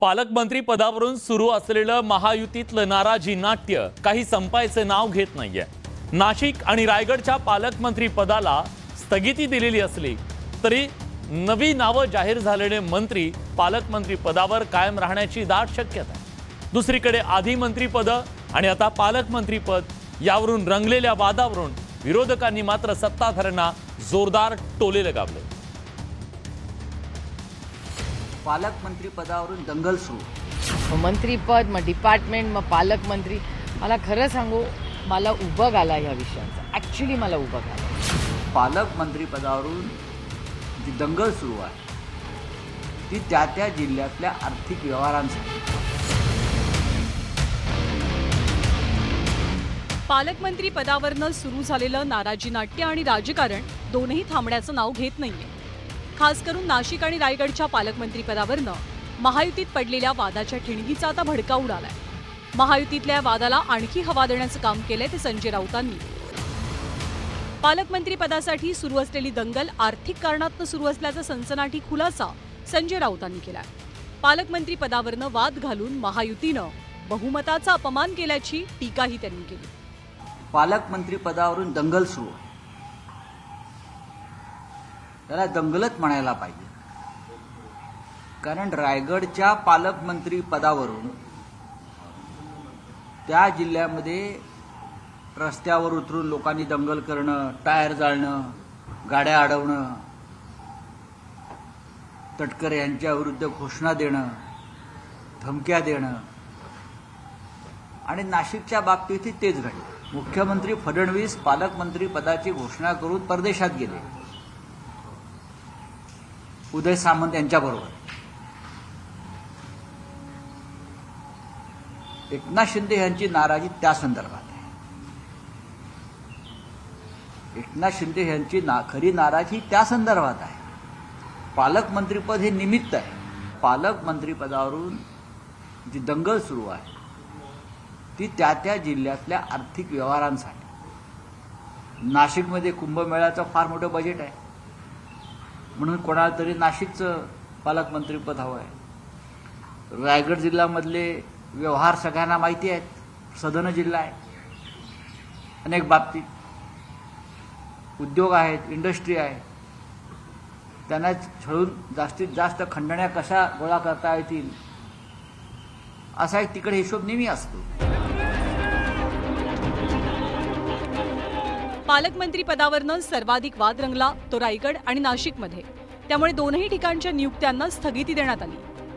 पालकमंत्री पदावरून सुरू असलेलं महायुतीतलं नाराजी नाट्य काही संपायचं नाव घेत नाहीये। नाशिक आणि रायगडच्या पालकमंत्री पदाला स्थगिती दिलेली असली तरी नवी नावं जाहीर झालेले मंत्री पालकमंत्री पदावर कायम राहण्याची दाट शक्यता आहे। दुसरीकडे आधी मंत्रीपद आणि आता पालकमंत्री पद यावरून रंगलेल्या वादावरून विरोधकांनी मात्र सत्ताधाऱ्यांना जोरदार टोले लगावले। पालकमंत्री पदावरून दंगल सुरू, मंत्रीपद मग डिपार्टमेंट मग पालकमंत्री। मला खरं सांगू, मला उबग आला या विषयांचा। ॲक्च्युली मला उबग आला। पालकमंत्री पदावरून जी दंगल सुरू आहे ती त्या जिल्ह्यातल्या आर्थिक व्यवहारांसाठी। पालकमंत्री पदावरनं सुरू झालेलं नाराजी नाट्य आणि राजकारण दोनही थांबण्याचं नाव घेत नाहीये। खास करून नाशिक आणि रायगडच्या पालकमंत्री पदावरनं महायुतीत पडलेल्या वादाच्या ठिणगीचा आता भडका उडालाय। महायुतीतल्या वादाला आणखी हवा देण्याचं काम केलंय ते संजय राऊतांनी। पालकमंत्री पदासाठी सुरू असलेली दंगल आर्थिक कारणातनं सुरू असल्याचा सनसनाटी खुलासा संजय राऊतांनी केलाय। पालकमंत्री पदावरनं वाद घालून महायुतीनं बहुमताचा अपमान केल्याची टीकाही त्यांनी केली। पालकमंत्री पदावरून दंगल सुरू, त्याला दंगलच म्हणायला पाहिजे, कारण रायगडच्या पालकमंत्री पदावरून त्या जिल्ह्यामध्ये रस्त्यावर उतरून लोकांनी दंगल करणं, टायर जाळणं, गाड्या अडवणं, तटकरे यांच्या विरुद्ध घोषणा देणं, धमक्या देणं आणि नाशिकच्या बाबतीतही तेच घडले। मुख्यमंत्री फडणवीस पालकमंत्री पदाची घोषणा करून परदेशात गेले उदय सामंत यांच्याबरोबर। एकनाथ शिंदे यांची नाराजी त्या संदर्भात आहे। एकनाथ शिंदे यांची खरी नाराजी त्या संदर्भात आहे। पालकमंत्रीपद हे निमित्त आहे। पालकमंत्री पदावरून जी दंगल सुरू आहे ती त्या जिल्ह्यातल्या आर्थिक व्यवहारांसाठी। नाशिकमध्ये कुंभमेळ्याचं फार मोठं बजेट आहे, म्हणून कोणाला तरी नाशिकचं पालकमंत्रीपद हवं आहे। रायगड जिल्ह्यामधले व्यवहार सगळ्यांना माहिती आहेत, सदन जिल्हा आहे, अनेक बाबतीत उद्योग आहेत, इंडस्ट्री आहे, त्यांना छळून जास्तीत जास्त खंडण्या कशा गोळा करता येतील असा एक तिकडे हिशोब नेहमी असतो। पालकमंत्री पदावरनं सर्वाधिक वाद रंगला तो रायगड आणि नाशिकमध्ये। त्यामुळे दोनही ठिकाणच्या नियुक्त्यांना स्थगिती देण्यात आली।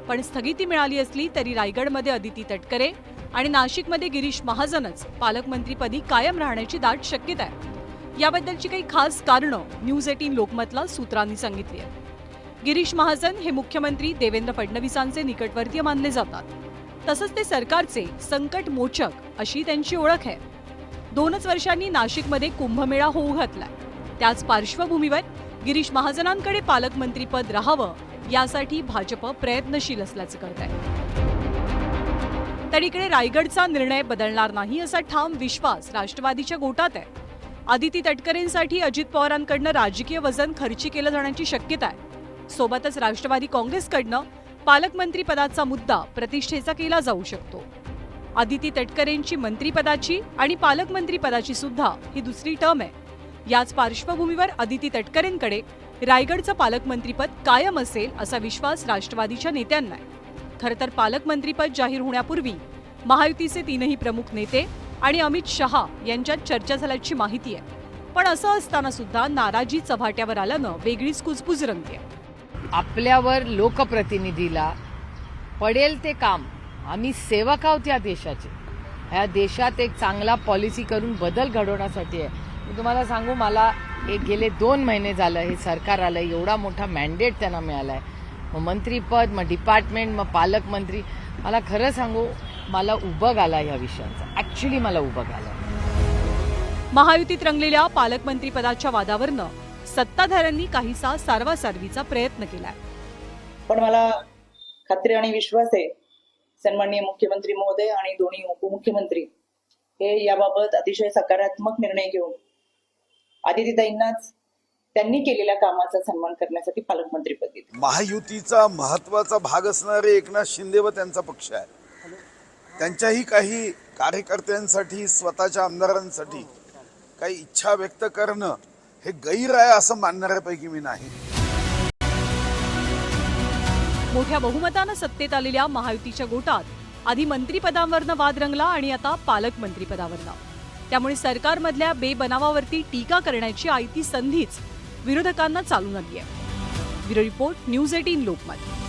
पण स्थगिती मिळाली असली तरी रायगडमध्ये अदिती तटकरे आणि नाशिकमध्ये गिरीश महाजनच पालकमंत्रीपदी कायम राहण्याची दाट शक्यता आहे। याबद्दलची काही खास कारणं न्यूज 18 लोकमतला सूत्रांनी सांगितली आहेत। गिरीश महाजन हे मुख्यमंत्री देवेंद्र फडणवीसांचे निकटवर्तीय मानले जातात। तसंच ते सरकारचे संकट मोचक अशी त्यांची ओळख आहे। 2च वर्षांनी नाशिकमध्ये कुंभमेळा होऊ घातलाय। त्याच पार्श्वभूमीवर गिरीश महाजनांकडे पालकमंत्रीपद राहावं यासाठी भाजप प्रयत्नशील असल्याचं कळतंय। तर इकडे रायगडचा निर्णय बदलणार नाही असा ठाम विश्वास राष्ट्रवादीच्या गोटात आहे। अदिती तटकरेंसाठी अजित पवारांकडनं राजकीय वजन खर्ची केलं जाण्याची शक्यता आहे। सोबतच राष्ट्रवादी काँग्रेसकडनं पालकमंत्री पदाचा मुद्दा प्रतिष्ठेचा केला जाऊ शकतो। अदिती तटकरेंची मंत्रीपदाची आणि पालकमंत्री पदाची सुद्धा ही दुसरी टर्म आहे। याच पार्श्वभूमीवर अदिती तटकरेंकडे रायगडचं पालकमंत्रीपद कायम असेल असा विश्वास राष्ट्रवादीच्या नेत्यांना आहे। खरं तर पालकमंत्रीपद जाहीर होण्यापूर्वी महायुतीचे 3ही प्रमुख नेते आणि अमित शहा यांच्यात चर्चा झाल्याची माहिती आहे। पण असं असताना सुद्धा नाराजी चव्हाट्यावर आल्यानं वेगळीच कुजबुज रंगते। आपल्यावर लोकप्रतिनिधीला पडेल ते काम, आम्ही सेवक आहोत या देशाचे। ह्या देशात एक चांगला पॉलिसी करून बदल घडवण्यासाठी आहे। मी तुम्हाला सांगू, मला एक गेले 2 महिने झालं हे सरकार आलं, एवढा मोठा मॅन्डेट त्यांना मिळाला आहे। मग मंत्रीपद मग डिपार्टमेंट मग पालकमंत्री। मला खरं सांगू, मला उबग आला या विषयांचा। ॲक्च्युली मला उबग आला। महायुतीत रंगलेल्या पालकमंत्री पदाच्या वादावरनं सत्ताधाऱ्यांनी काहीसा सारवासारवीचा प्रयत्न केलाय। पण मला खात्री आणि विश्वास आहे सन्माननीय मुख्यमंत्री महोदय आणि दोन्ही उपमुख्यमंत्री हे याबाबत अतिशय सकारात्मक निर्णय घेऊन आदितीताईंनाच त्यांनी केलेल्या कामाचा सन्मान करण्यासाठी पालकमंत्रीपद दिले. महायुतीचा महत्वाचा भाग असणारे एकनाथ शिंदे व त्यांचा पक्ष आहे. त्यांच्याही काही कार्यकर्त्यांसाठी, स्वतःच्या आमदारांसाठी काही इच्छा व्यक्त करणं हे गैर आहे असं मानणाऱ्यापैकी मी नाही. मोठ्या बहुमतानं सत्तेत आलेल्या महायुतीच्या गोटात आधी मंत्रिपदांवरनं वाद रंगला आणि आता पालकमंत्रीपदावरनं. त्यामुळे सरकारमधल्या बेबनावावरती टीका करण्याची आयती संधीच विरोधकांना चालून आली आहे. Bureau report, news 18 Lokmat.